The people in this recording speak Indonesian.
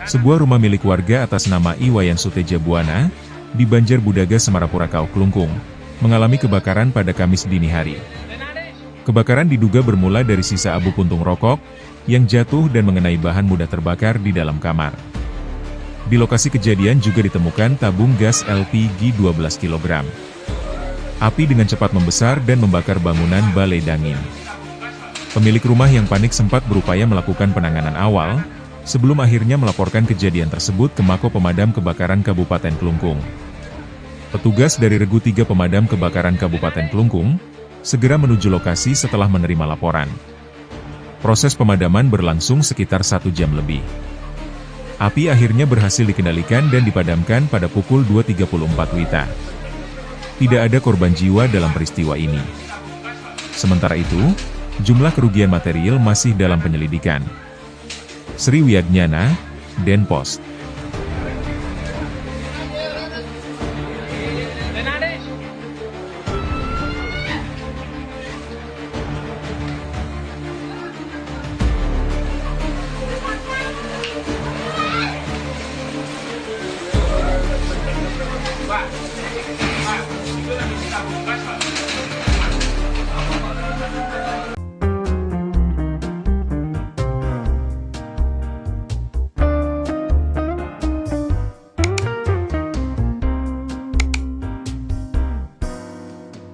Sebuah rumah milik warga atas nama Iwayan Suteja Buana, di Banjar Budaga Semarapura Kau Klungkung, mengalami kebakaran pada Kamis dini hari. Kebakaran diduga bermula dari sisa abu puntung rokok, yang jatuh dan mengenai bahan mudah terbakar di dalam kamar. Di lokasi kejadian juga ditemukan tabung gas LPG 12 kg. Api dengan cepat membesar dan membakar bangunan Balai Dangin. Pemilik rumah yang panik sempat berupaya melakukan penanganan awal, sebelum akhirnya melaporkan kejadian tersebut ke Mako Pemadam Kebakaran Kabupaten Klungkung. Petugas dari Regu 3 Pemadam Kebakaran Kabupaten Klungkung, segera menuju lokasi setelah menerima laporan. Proses pemadaman berlangsung sekitar 1 jam lebih. Api akhirnya berhasil dikendalikan dan dipadamkan pada pukul 2.34 WITA. Tidak ada korban jiwa dalam peristiwa ini. Sementara itu, jumlah kerugian material masih dalam penyelidikan. Sri Wiyagnana, Denpos.